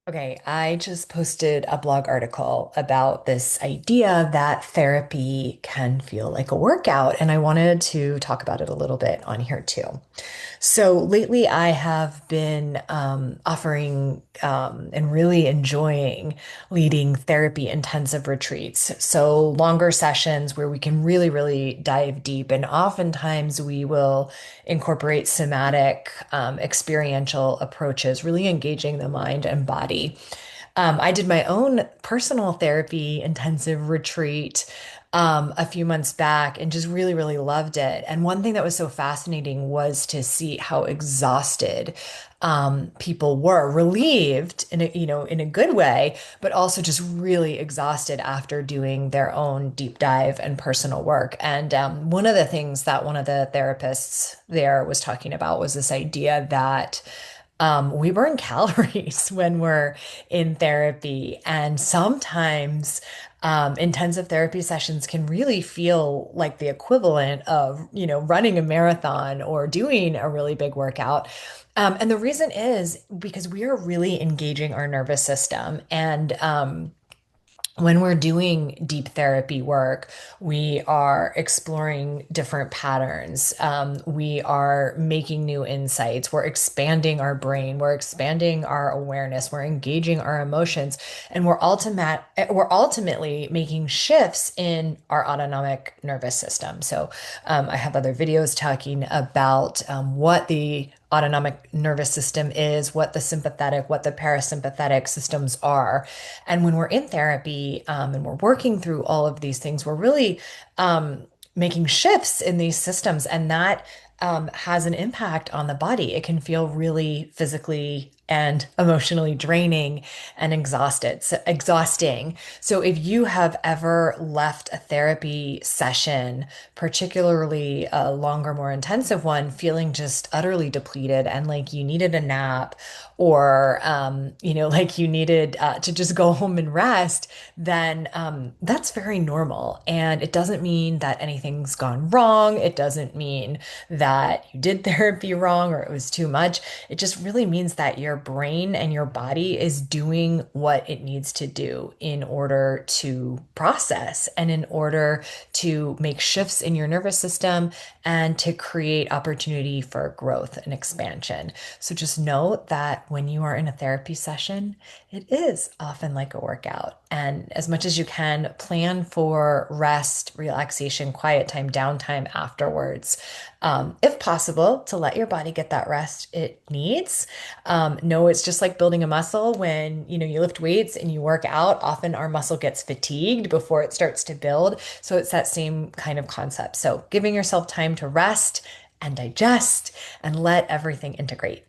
Okay, I just posted a blog article about this idea that therapy can feel like a workout, and I wanted to talk about it a little bit on here too. So lately, I have been offering and really enjoying leading therapy intensive retreats. So, longer sessions where we can really, really dive deep. And oftentimes, we will incorporate somatic, experiential approaches, really engaging the mind and body. I did my own personal therapy intensive retreat a few months back and just really, really loved it. And one thing that was so fascinating was to see how exhausted people were, relieved in in a good way, but also just really exhausted after doing their own deep dive and personal work. And one of the things that one of the therapists there was talking about was this idea that we burn calories when we're in therapy, and sometimes intensive therapy sessions can really feel like the equivalent of, running a marathon or doing a really big workout. And the reason is because we are really engaging our nervous system. And when we're doing deep therapy work, we are exploring different patterns. We are making new insights. We're expanding our brain. We're expanding our awareness. We're engaging our emotions, and we're ultimately making shifts in our autonomic nervous system. So, I have other videos talking about what the autonomic nervous system is, what the sympathetic, what the parasympathetic systems are. And when we're in therapy, and we're working through all of these things, we're really making shifts in these systems, and that has an impact on the body. It can feel really physically and emotionally draining and exhausting. So if you have ever left a therapy session, particularly a longer, more intensive one, feeling just utterly depleted and like you needed a nap, or like you needed to just go home and rest, then that's very normal. And it doesn't mean that anything's gone wrong. It doesn't mean that you did therapy wrong or it was too much. It just really means that your brain and your body is doing what it needs to do in order to process and in order to make shifts in your nervous system and to create opportunity for growth and expansion. So just know that when you are in a therapy session, it is often like a workout. And as much as you can, plan for rest, relaxation, quiet time, downtime afterwards. If possible, to let your body get that rest it needs. No, it's just like building a muscle. When you lift weights and you work out, often our muscle gets fatigued before it starts to build. So it's that same kind of concept. So giving yourself time to rest and digest and let everything integrate.